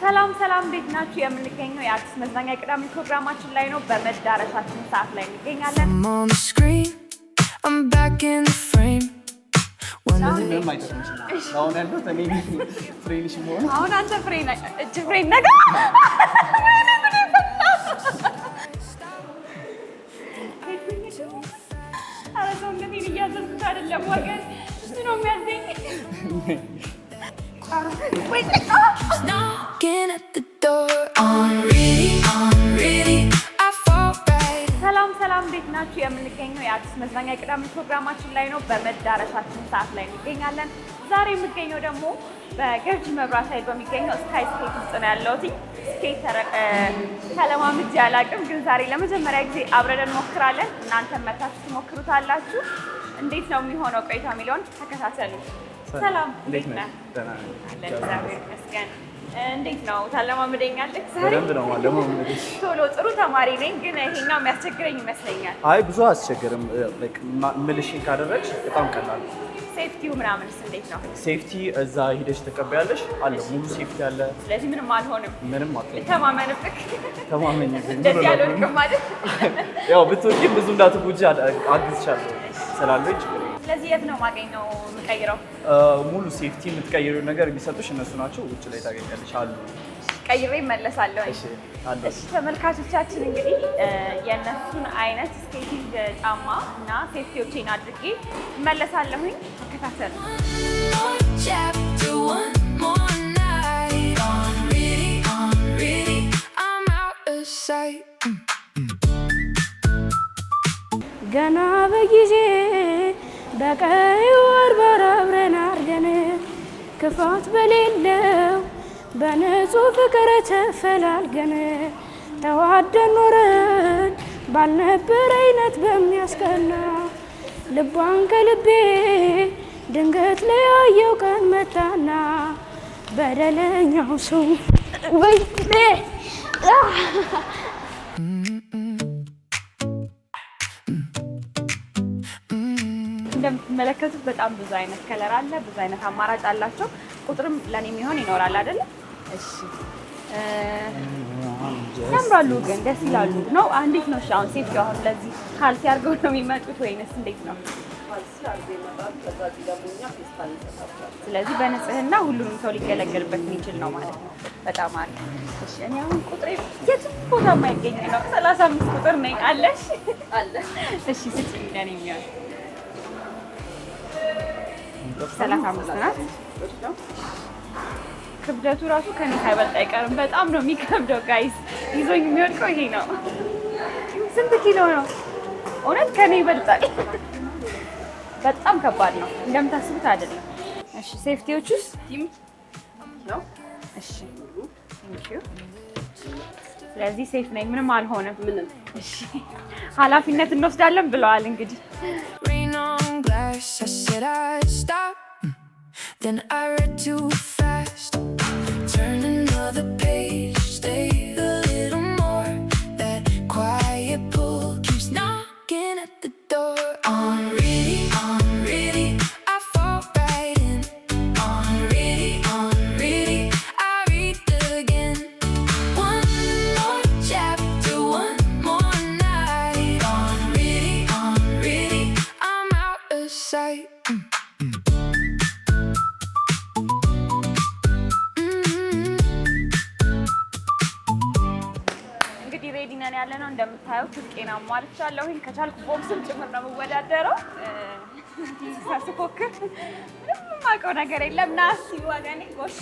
ሰላም ሰላም ቤት ናችሁ የምንገኘው የአርቲስት መዝናኛ ቅዳሜ ፕሮግራማችን ላይ ነው በመዳረሻችን ሰዓት ላይ እንገኛለን I'm back in the frame አሁን ያለው ተኔ ፍሬንሽ ሆነ አሁን አንተ ፍሬን እጅ ፍሬን ነገ አረሰው እንግዲህ እያዘዝኩት አይደለም ወገን እሱ ነው የሚያዘኝ knocking at the door on really I fall right ሰላም ሰላም ቤት ናችሁ የምንገኘው የአርቲስት መዝናኛ ቅዳሜ ፕሮግራማችን ላይ ነው በመዳረሻችን ሰዓት ላይ እንገኛለን ዛሬ የምገኘው ደግሞ በገርጂ መብራት ኃይል በሚገኘው ስካይ ስኬት ውስጥ ነው ያለሁት ስኬተር ተለማምጄ አላውቅም ግን ዛሬ ለመጀመሪያ ጊዜ አብረን እንሞክራለን እናንተም መታችሁ ትሞክሩታላችሁ እንዴት ነው የሚሆነው ቆይታ የሚለውን ተከታተሉ ሰላም እንዴት ነህ? ደህና ነኝ። እግዚአብሔር ይመስገን። እንዴት ነው ታለማምደኛለህ? ዛሬ በደንብ ነው ማለማመድሽ። ቶሎ ጥሩ ተማሪ ነኝ ግን ይሄኛው የሚያስቸግረኝ ይመስለኛል። አይ ብዙ አስቸግርም ላይክ ምልሽን ካደረግሽ በጣም ቀላል ነው። ሴፍቲው ምናምንስ እንዴት ነው? ሴፍቲ እዛ ሂደሽ ተቀበያለሽ አለ ሙሉ ሴፍቲ አለ። ስለዚህ ምንም አልሆንም። ምንም አትሆንም። ተማመንብክ ተማመኝ ግን እንደዚህ ያልወድቅም ማለት ያው ብትወጪም ብዙ እንዳትጎጂ አግዝሻለሁ ስላለኝ ችግር የለም። ስለዚህ የት ነው የማገኘው የምቀይረው? ሙሉ ሴፍቲ የምትቀይሪው ነገር የሚሰጡሽ እነሱ ናቸው። ውጭ ላይ ታገኛለሽ አሉ። ቀይሬ እመለሳለሁ። እሺ አለ። እሺ ተመልካቾቻችን እንግዲህ የእነሱን አይነት ስኬቲንግ ጫማ እና ሴፍቲዎችን አድርጌ እመለሳለሁኝ። ተከታተሉ። ገና በጊዜ በቀይ ወር አብረን አድገን ክፋት በሌለው በንጹህ ፍቅር ተፈላልገን ተዋደን ኖረን ባልነበር አይነት በሚያስቀና ልቧን ከልቤ ድንገት ለያየው ቀን መጣና በደለኛው ሰው ወይኔ እንደምትመለከቱት በጣም ብዙ አይነት ከለር አለ፣ ብዙ አይነት አማራጭ አላቸው። ቁጥርም ለኔ የሚሆን ይኖራል አይደል? እሺ ያምራሉ፣ ግን ደስ ይላሉ። ነው እንዴት ነው? እሺ አሁን ሴፍቲ አሁን ለዚህ ካልሲ አድርገው ነው የሚመጡት ወይንስ እንዴት ነው? ስለዚህ በንጽህና ሁሉንም ሰው ሊገለገልበት የሚችል ነው ማለት ነው። በጣም አለ። እሺ እኔ አሁን ቁጥሬ የትም ቦታ የማይገኝ ነው። 35 ቁጥር ነኝ። አለሽ? አለ። እሺ ስጪኝ ለኔ የሚሆን 35 ናት። ክብደቱ ራሱ ከኔ ሳይበልጥ አይቀርም። በጣም ነው የሚከብደው ጋይስ። ይዞኝ የሚወድቀው ይሄ ነው። ስንት ኪሎ ነው? እውነት ከኔ ይበልጣል። በጣም ከባድ ነው። እንደምታስቡት አይደለም። እሺ ሴፍቲዎቹስ ቲም ነው? እሺ ቴንክ ዩ። ስለዚህ ሴፍ ነኝ፣ ምንም አልሆንም። ምንም። እሺ ኃላፊነት እንወስዳለን ብለዋል እንግዲህ I said I'd stop, then I read too fast. Turn another page, stay a little more. That quiet pull keeps knocking at the door. On really, I fall right in. On really, I read again. One more chapter, one more night. On really, I'm out of sight. እንግዲህ ሬዲ ነን ያለ ነው እንደምታዩት ትጥቄን አሟልቻለሁኝ ከቻልኩ ቦክስም ጭምር ነው የምወዳደረው ሳስፎክር ምንም የማውቀው ነገር የለም ና እስኪ ወገኔ ጎሽ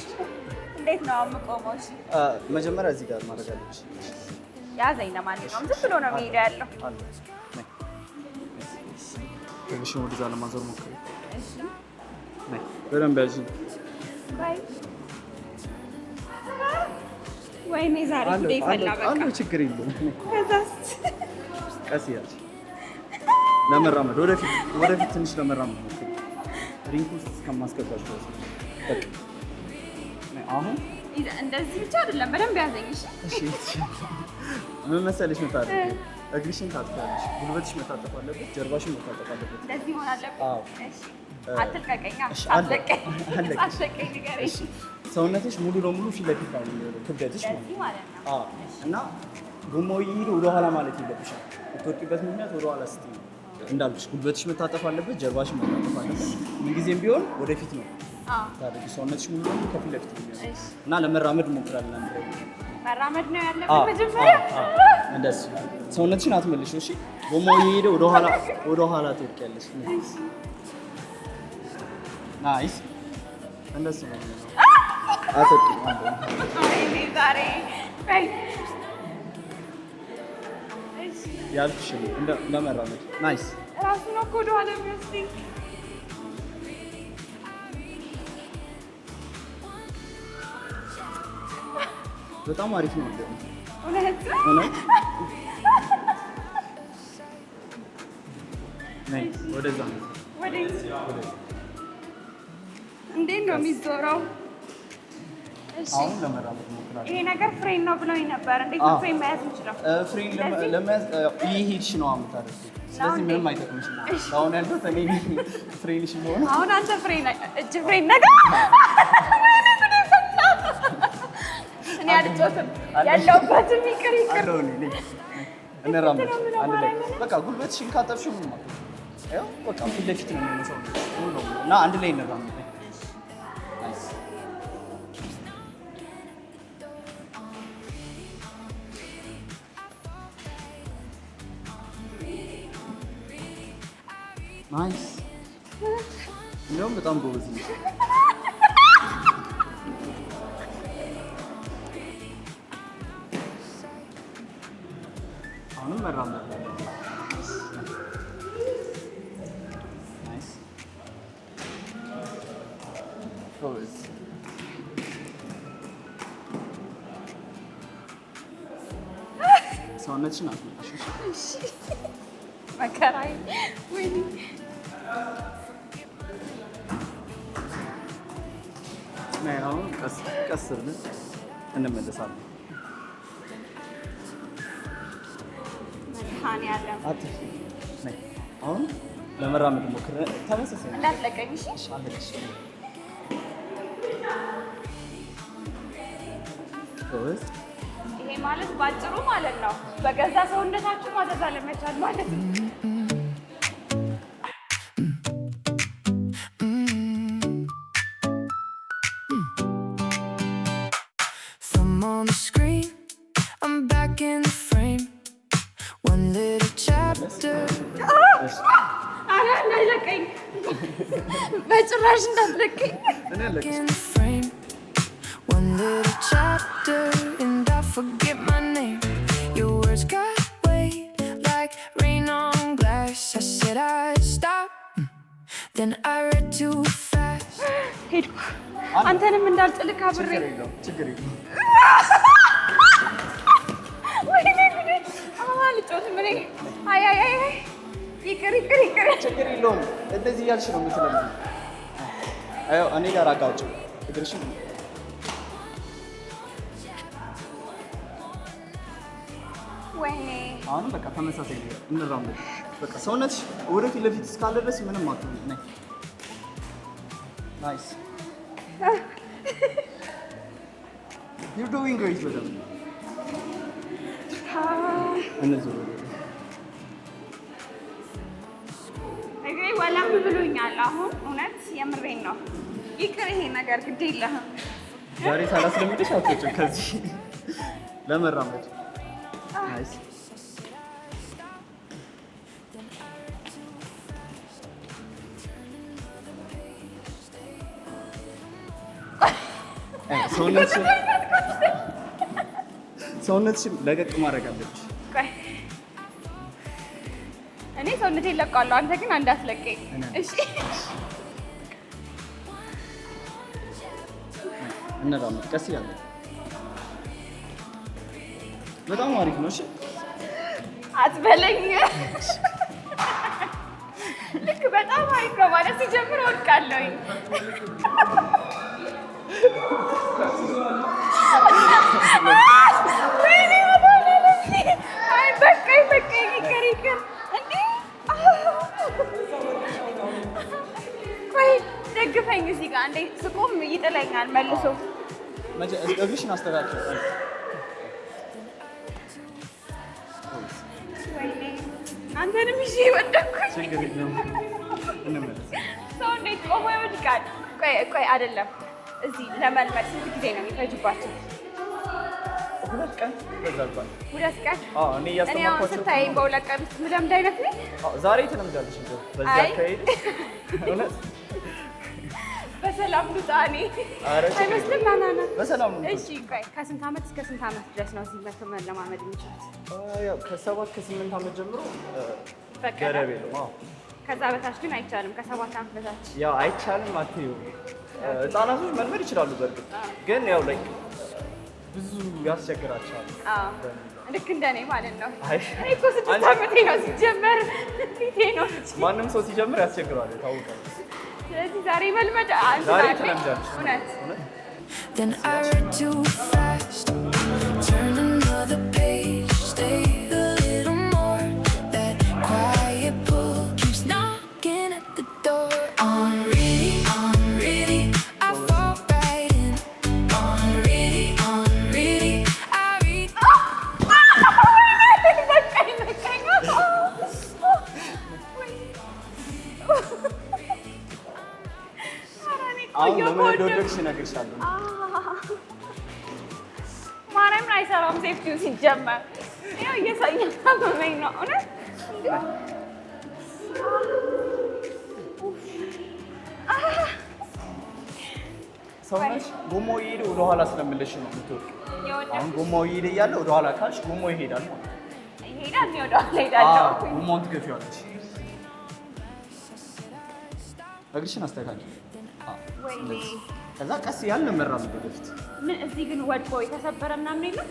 እንዴት ነው የምቆመው እሺ መጀመሪያ እዚህ ጋር ማድረግ አለብሽ ያዘኝ ለማንኛውም ዝም ብሎ ነው የሚሄደው ያለው ትንሽ ወደዛ ለማዞር ሞክሪ እሺ ነይ በደንብ ያዥ ባይ ወይኔ ዛሬ ጉዴ ፈላ በቃ አንዱ ችግር የለውም ከዛስ ቀስ ያለሽ ለመራመድ ወደፊት ትንሽ ለመራመድ ሞክሪ ሪንግ ውስጥ እስከማስገባሽ ድረስ በቃ አሁን እንደዚህ ብቻ አይደለም በደንብ ያዘኝ እሺ ምን መሰለሽ መታጠፍ እግርሽን ታጥፋለሽ ጉልበትሽ መታጠፍ አለበት ጀርባሽን መታጠፍ አለበት እንደዚህ ሆነ አለበት አዎ እሺ አትልቀቀኛ እሺ አትለቀኝ ንገረኝ ሰውነትሽ ሙሉ ለሙሉ ፊት ለፊት ነው የሚሆነው ክብደትሽ ማለት ነው። አዎ እና ጎማው እየሄደ ወደ ኋላ ማለት የለብሽም። የምትወድቂበት ምክንያት ወደ ኋላ ስትይ ነው። እንዳልኩሽ ጉልበትሽ መታጠፍ አለበት፣ ጀርባሽ መታጠፍ አለበት። ምንጊዜም ቢሆን ወደፊት ነው ታዲያ ሰውነትሽ ሙሉ ለሙሉ ከፊት ለፊት ነው የሚሆነው እና ለመራመድ እንሞክራለን። መራመድ ነው ያለብን መጀመሪያ። እንደሱ ሰውነትሽን አትመልሺው። እሺ ጎማው እየሄደ ወደ ኋላ ትወድቂያለሽ። ናይስ እንደሱ ነው አትወድቂም። ዛሬ ያልኩሽ እንደመራመድ ናይስ ራሱ ነው እኮ ወደኋላ የሚወስደኝ። በጣም አሪፍ ነው። እውነት ነይ ወደዛ ነው። እንዴት ነው የሚዞረው? አሁን ለመራመድ ሞክራለሁ። ይሄ ነገር ፍሬን ነው ብለውኝ ነበር። እንዴት ነው ፍሬን መያዝ የምችለው? ፍሬን ለመያዝ እየሄድሽ ነው የምታደርጊው። ስለዚህ ምንም አይጠቅምሽም። አሁን ያልኩት እኔ ፍሬንሽ ሆነ። አሁን አንተ ፍሬን እጅ ፍሬን ነገር እኔ አልጮትም ያለሁበትም ይቅር እንራመድ አንድ ላይ በቃ ጉልበትሽን ካጠብሽው ምን ማለት ነው? ያው በቃ ፊት ለፊት ነው የሚሆነው እና አንድ ላይ እንራመድ። ናይስ እንደውም በጣም ጎበዝ ነሽ። አሁንም መራመድ ናይስ ጎበዝ። ሰውነትሽን አትመልሽ። መከራዬ ወይኔ አሁን ቀስ ብለን እንመለሳለን። አሁን ለመራመድ ሞክር። ተመሳሳይ እንዳትለቀኝ እሺ። ይሄ ማለት ባጭሩ ማለት ነው በገዛ ሰውነታችሁ ማዘዝ አለመቻል ማለት ነው። በጭራሽ እንዳትለቀኝ። One little chapter and I forget my name. Your words got weight like rain on glass. I said I'd stop, then I read too fast. ሄድኩ አንተንም እንዳልጥልህ አብሬ። ችግር የለውም። ወይኔ ጉዴ! አልጮትም እኔ። አይ ይቅር። ችግር የለውም። እንደዚህ እያልሽ ነው የምትለምጂው። አዎ እኔ ጋር አጋጭው እግርሽን። ወይኔ አሁንም በቃ ተመሳሳይ ነው እንራመድ። በቃ ሰውነትሽ ወደፊት ለፊት እስካለ ድረስ ምንም አትሆንም። ነይ ናይስ you're doing great with them. እነዚህ እግሬ ወለም ብሎኛል። አሁን እውነት የምሬን ነው። ይቅር ይሄ ነገር ግድ የለህም። ዛሬ ሳላስለምድሽ አትወጪም ከዚህ ለመራመድ። ናይስ ሰውነትሽን ለቀቅ ማድረግ አለብሽ። እኔ ሰውነቴን ለቃለሁ፣ አንተ ግን እንዳትለቀኝ እሺ? እንራመድ ቀስ እያለ። በጣም አሪፍ ነው። እሺ አትበለኝ። ልክ በጣም አሪፍ ነው ማለት ሲጀምር እወድቃለሁኝ። በቃኝ ይቅር። እንዴ ቆይ ደግፈኝ እዚህ ጋር እንዴ ስቆም ይጥለኛል መልሶ። እግርሽን አስተካክል። አንተንም ይዤ ወደኩኝ። ችግር የለውም እንመለስ። ሰው እንዴት ቆሞ ይወድቃል? ቆይ አይደለም። እዚህ ለመልመድ ስንት ጊዜ ነው የሚፈጅባቸው? 2 ቀን ይፈጃል። 2 ቀን? አዎ እኔ እያስተማርኳቸው ስታይኝ በ2 ቀን ውስጥ ምለምድ አይነት ነኝ። ዛሬ ትለምጃለሽ እንደው በዚህ አካሄድ እውነት በሰላም ልውጣ እኔ አይመስልም። ና በሰላም ነው። እሺ ቆይ ከስንት ዓመት እስከ ስንት ዓመት ድረስ ነው እዚህ መጥቶ መለማመድ የሚችሉት? ያው ከ7 ከ8 ዓመት ጀምሮ ገደብ የለውም። አዎ ከዛ በታች ግን አይቻልም። ከ7 ዓመት በታች ያው አይቻልም አትይው። ህጻናቶች መልመድ ይችላሉ። በእርግጥ ግን ያው ላይ ብዙ ያስቸግራቸዋል። ልክ እንደኔ ማለት ነው። እኔ እኮ 6 ዓመቴ ነው ሲጀመር ፊቴ ነው። ማንም ሰው ሲጀምር ያስቸግራል ታውቃለህ። ስለዚህ ዛሬ መልመድ ዛሬ ትለምጃለሽ። እውነት Then I read too fast. Turn another page. Stay a little more. That quiet pull keeps knocking at the door. On really, I fall right in. On really, I read. አሁን ለምን እንደወደድሽ እነግርሻለሁ። ማርያምን አይሰራም ሴፍቲው ሲጀመር። ያው እየሳመመኝ ነው እውነት። ሰውነሽ ጎማው እየሄደ ወደኋላ ስለምልሽ ነው የምትወርቂው። አሁን ጎማው እየሄደ እያለ ወደኋላ ካልሽ ጎማው ይሄዳል ማለት ነው። ይሄዳል፣ እኔ ወደኋላ እሄዳለሁ። ጎማውን ትገፊዋለሽ። እግርሽን አስተካክል። ወይኔ ከዛ ቀስ ያለ መራመድ ወደፊት። ምን እዚህ ግን ወድቆ የተሰበረ ምናምን የለም?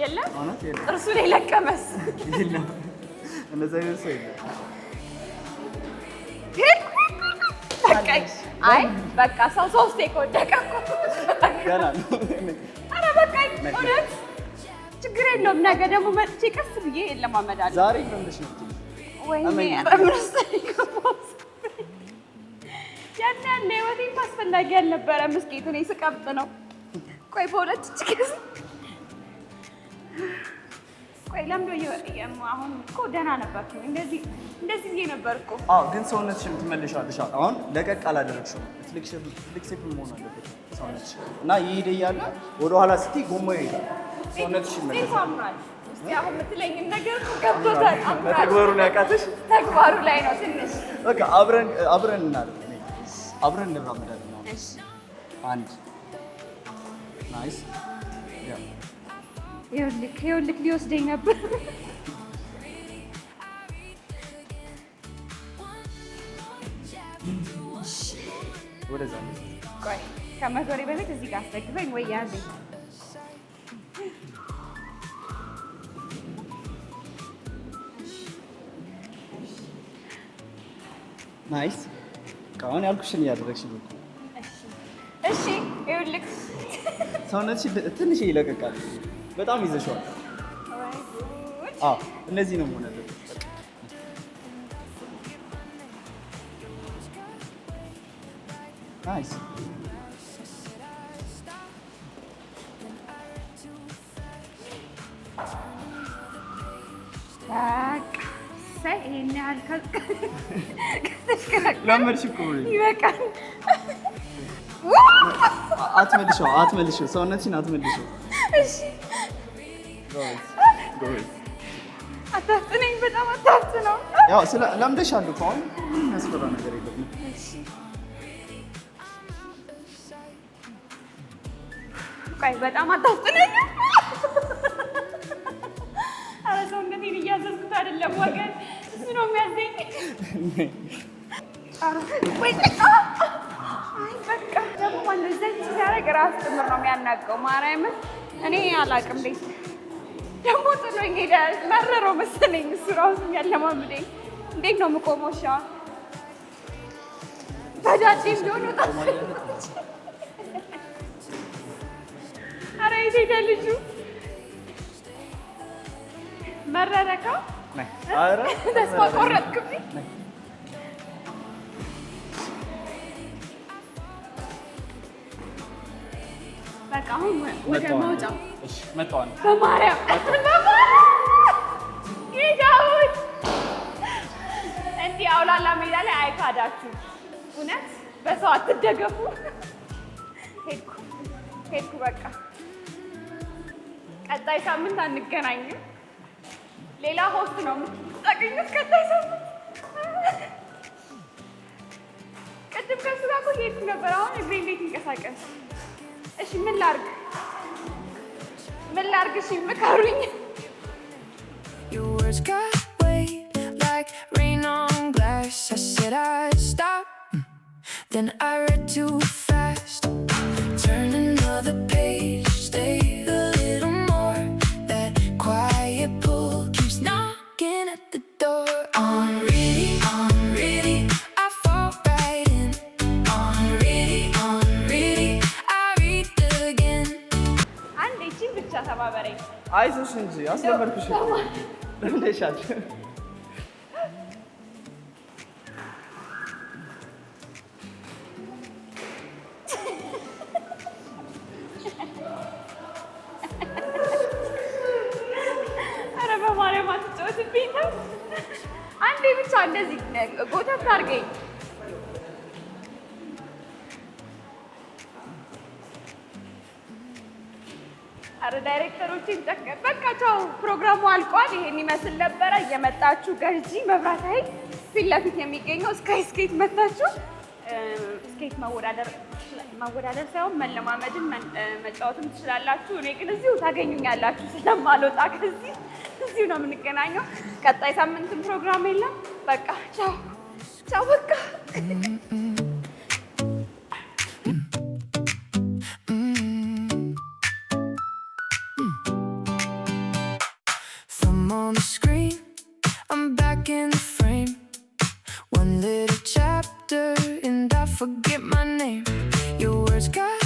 የለም? እውነት የለም። ጥርሱን የለቀመስ የለም። እንደዛ አይነት ሰው የለም። አይ በቃ ሰው 3 ከወደቀ እኮ ገና ነው። ኧረ በቃ እውነት ችግር የለውም። ነገ ደግሞ መጥቼ ቀስ ብዬ እለማመዳለሁ። ዛሬ ለምንድነው የምትይው? ወይኔ ኧረ ምን ያን ያለ ህይወቴን አስፈላጊ አልነበረም። እስኪ እኔ ስቀብጥ ነው። ቆይ በሁለት ችግር ቆይ ለምዶ አሁን እኮ ደህና ነበርኩኝ። እንደዚህ ብዬ ነበርኩ። አዎ ግን ሰውነትሽን ትመልሻለሽ። አሁን ለቀቅ አላደረግሽም። ፍሌክሲብል መሆን አለበት ሰውነትሽ እና ይሄድ እያለ ወደኋላ ስትይ ጎማው ይሄዳል። ሰውነትሽ ይመለሳል። እስኪ አሁን የምትለኝን ነገር ገብቶታል። ተግባሩን ያውቃትሽ ተግባሩ ላይ ነው ትንሽ። በቃ አብረን እናደርግ አብረን እንራመዳለን። እሺ አንድ ናይስ። ይኸውልህ ሊወስደኝ ነበር። ወደዛ ቆይ ከመዞሬ በፊት እዚህ ጋር አስደግፈኝ ወይ ያዘኝ። ናይስ። አሁን ያልኩሽን እያደረግሽ ነው። እሺ ይኸውልህ ሰውነትሽ ትንሽ ይለቀቃል። በጣም ይዘሽዋል። አዎ እንደዚህ ነው መሆን ያለበት። ናይስ። ይሄን ያህል ለመድሽ እኮ ይበቃል። አትመልሽው፣ ሰውነትሽን አትመልሽው። እሺ አታፍጥነኝ፣ በጣም አታፍጥነው። ያው ለምደሻል እኮ አሁን የሚያስፈራ ነገር የለም። ቆይ በጣም አታፍጥነኝ። ኧረ ሰውነቴን እያዘዝኩት አይደለም ወገን፣ እሱ ነው የሚያዘኝ። አይ በቃ ደግሞ ማለት እንደዚህ ሲያደርግ እራሱ ጭምር ነው የሚያናገው። ማርያምን እኔ አላውቅም። እንዴት ደግሞ ጥሎኝ ሄደ። መረረው መሰለኝ እሱ እራሱ የሚያለማምደኝ። እንዴት ነው የምቆመው? እሺ አሁን በዳዴም ቢሆን ወጣ። ኧረ የት ሄደ ልጁ? መረረካ? ተስፋ ቆረጥክብኝ። በቃ አሁን ወደ መውጫው እሺ መጣሁ በማርያም ይጃውት እንዲህ አውላላ ሜዳ ላይ አይካዳችሁ። እውነት በሰው አትደገፉ። ሄድኩ በቃ ቀጣይ ሳምንት አንገናኝም። ሌላ ሆስት ነው የምታገኙት ቀጣይ ሳምንት። ቅድም ከሱ ጋር እኮ ሄድኩ ነበር። አሁን እግሬ እንዴት ይንቀሳቀስ? እሺ ምን ላድርግ? እሺ ምከሩኝ። Your words got weight like rain on glass. I said I'd stop, then I read too fast. Turn another page, stay a little more. That quiet pull keeps knocking at the door. On really, I fall right in. On really, I read again. አንዴ እቺን ብቻ ተባበረኝ። አይዞሽ እንጂ አስለመድኩሽ። ለምን ደሻች? ኧረ በማርያም አትጫወትብኝ ነው። አንዴ ብቻ እንደዚህ ጎተት አድርገኝ። ኧረ ዳይሬክተሮችን ጨቀ በቃ ቻው። ፕሮግራሙ አልቋል። ይሄን ይመስል ነበረ። እየመጣችሁ ገርጂ መብራት ኃይል ፊት ለፊት የሚገኘው ስካይ ስኬት መታችሁ ስኬት መወዳደር ሳይሆን መለማመድን መጫወትም ትችላላችሁ። እኔ ግን እዚሁ ታገኙኛላችሁ ስለማልወጣ ከዚህ እዚሁ ነው የምንገናኘው። ቀጣይ ሳምንትም ፕሮግራም የለም። በቃ ቻው በቃ On the screen, I'm back in the frame. One little chapter and I forget my name. Your words got